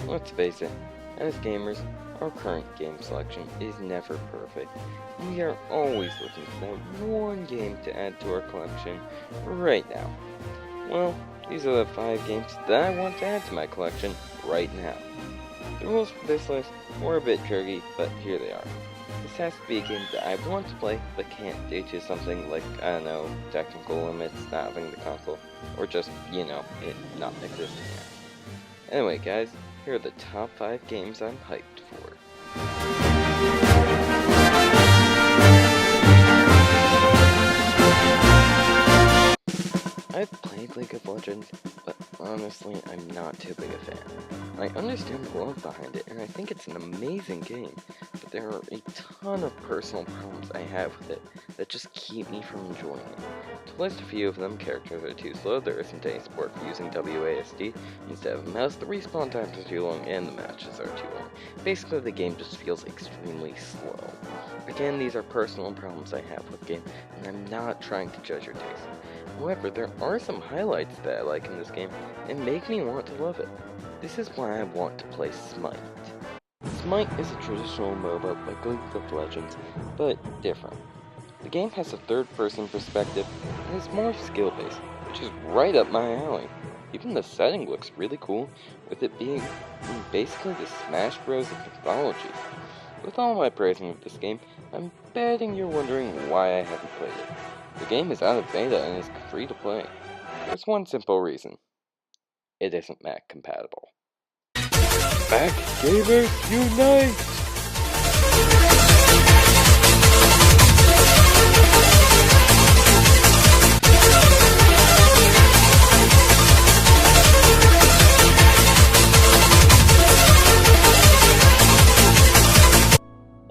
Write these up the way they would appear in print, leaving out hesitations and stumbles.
Let's face it, as gamers, our current game selection is never perfect. We are always looking for one game to add to our collection right now. Well, these are the 5 games that I want to add to my collection right now. The rules for this list were a bit tricky, but here they are. This has to be a game that I want to play, but can't due to something like, I don't know, technical limits, not having the console, or just, it not existing yet. Anyway guys, here are the top 5 games I'm hyped for. I've played League of Legends, but honestly, I'm not too big a fan. I understand the love behind it, and I think it's an amazing game, but there are a ton of personal problems I have with it that just keep me from enjoying it. To list a few of them, characters are too slow, there isn't any support for using WASD instead of a mouse, the respawn times are too long, and the matches are too long. Basically, the game just feels extremely slow. Again, these are personal problems I have with the game, and I'm not trying to judge your taste. However, there are some highlights that I like in this game, and make me want to love it. This is why I want to play Smite. Smite is a traditional MOBA like League of Legends, but different. The game has a third-person perspective, and is more skill-based, which is right up my alley. Even the setting looks really cool, with it being basically the Smash Bros. Of mythology. With all my praising of this game, I'm betting you're wondering why I haven't played it. The game is out of beta and is free to play. There's one simple reason. It isn't Mac compatible. Mac Gamers Unite!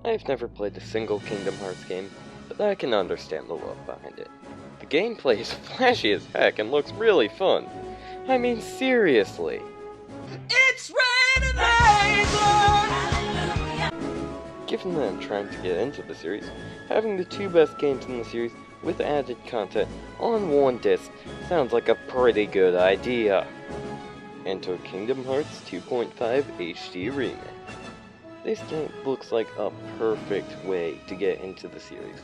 I've never played a single Kingdom Hearts game, but I can understand the love behind it. The gameplay is flashy as heck and looks really fun. I mean, seriously. It's Given that I'm trying to get into the series, having the 2 best games in the series with added content on one disc sounds like a pretty good idea. Enter Kingdom Hearts 2.5 HD Remake. This game looks like a perfect way to get into the series.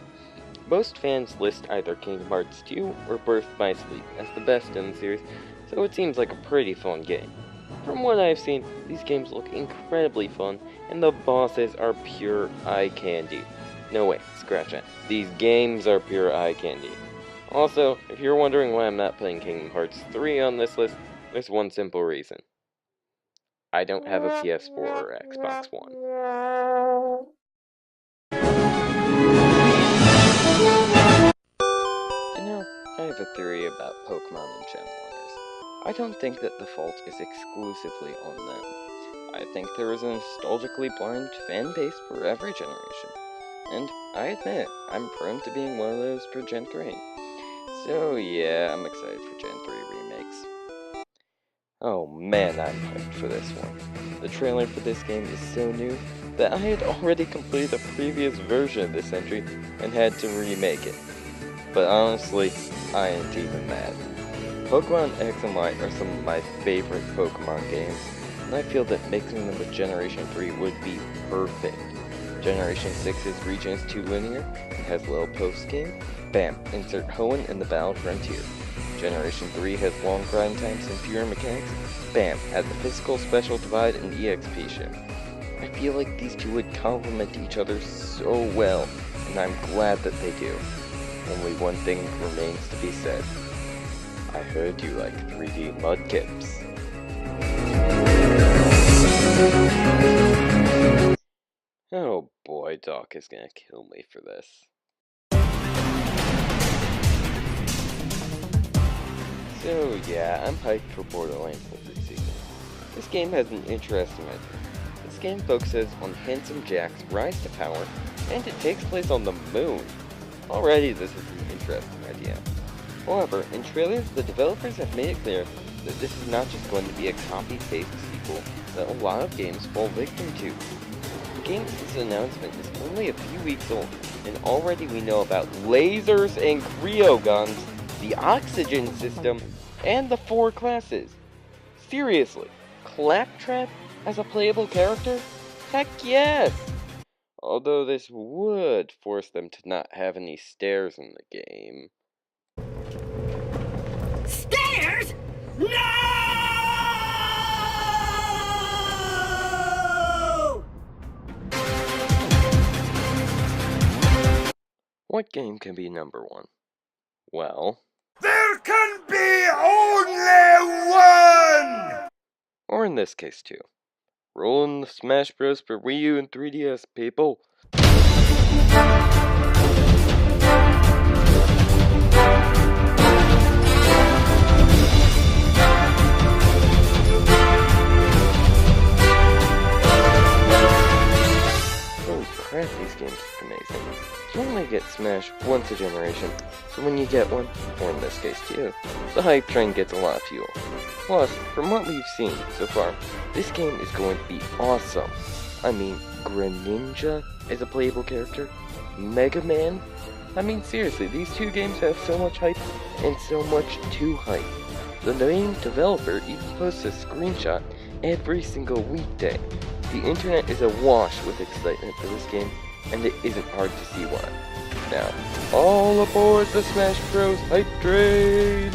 Most fans list either Kingdom Hearts 2 or Birth by Sleep as the best in the series, so it seems like a pretty fun game. From what I've seen, these games look incredibly fun, and the bosses are pure eye candy. No way, scratch that. These games are pure eye candy. Also, if you're wondering why I'm not playing Kingdom Hearts 3 on this list, there's one simple reason. I don't have a PS4 or Xbox One. I have a theory about Pokemon and channel owners. I don't think that the fault is exclusively on them. I think there is a nostalgically blind fan base for every generation. And I admit, I'm prone to being one of those for Gen 3. So yeah, I'm excited for Gen 3 remakes. Oh man, I'm hyped for this one. The trailer for this game is so new that I had already completed the previous version of this entry and had to remake it. But honestly, I ain't even mad. Pokemon X and Y are some of my favorite Pokemon games, and I feel that mixing them with Generation 3 would be perfect. Generation 6's region is too linear and has little post-game. Bam, insert Hoenn in the Battle Frontier. Generation 3 has long grind times and fewer mechanics. Bam, add the physical special divide and EXP shift. I feel like these two would complement each other so well, and I'm glad that they do. Only one thing remains to be said. I heard you like 3D mudkips. Oh boy, Doc is gonna kill me for this. So yeah, I'm hyped for Borderlands 3 sequel. This game has an interesting idea. This game focuses on Handsome Jack's rise to power, and it takes place on the moon. Already this is an interesting idea. However, in trailers, the developers have made it clear that this is not just going to be a copy-paste sequel that a lot of games fall victim to. The game's announcement is only a few weeks old, and already we know about lasers and cryo guns, the oxygen system, and the 4 classes. Seriously, Claptrap as a playable character? Heck yes! Although this would force them to not have any stairs in the game. Stairs? No! What game can be number one? Well, There can be only one! or in this case two. Rolling the Smash Bros. For Wii U and 3DS, people. Holy crap, these games are amazing. You only get Smash once a generation, so when you get one, or in this case two, the hype train gets a lot of fuel. Plus, from what we've seen so far, this game is going to be awesome. I mean, Greninja is a playable character, Mega Man. I mean, seriously, these two games have so much hype and so much to hype. The main developer even posts a screenshot every single weekday. The internet is awash with excitement for this game, and it isn't hard to see why. Now, all aboard the Smash Bros. Hype train!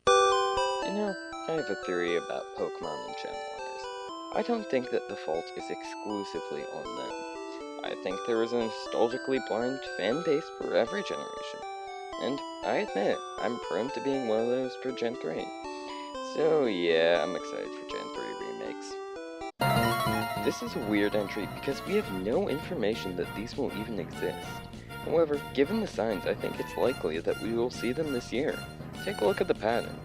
You know, I have a theory about Pokemon and Gen 1ers. I don't think that the fault is exclusively on them. I think there is a nostalgically blind fan base for every generation. And I admit, I'm prone to being one of those for Gen 3. So yeah, I'm excited for Gen 3 remakes. This is a weird entry because we have no information that these will even exist. However, given the signs, I think it's likely that we will see them this year. Take a look at the pattern.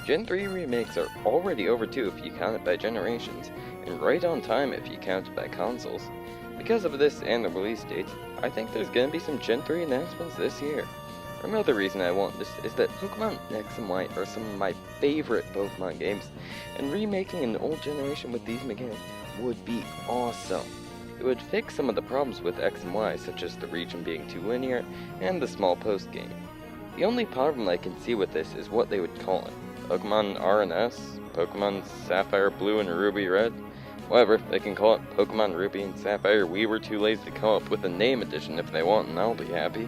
Gen 3 remakes are already overdue if you count it by generations, and right on time if you count it by consoles. Because of this and the release dates, I think there's gonna be some Gen 3 announcements this year. Another reason I want this is that Pokemon X and Y are some of my favorite Pokemon games, and remaking an old generation with these again would be awesome. It would fix some of the problems with X and Y, such as the region being too linear and the small post-game. The only problem I can see with this is what they would call it. Pokemon R and S? Pokemon Sapphire Blue and Ruby Red? Whatever, they can call it Pokemon Ruby and Sapphire. We were too lazy to come up with a name edition if they want, and I'll be happy.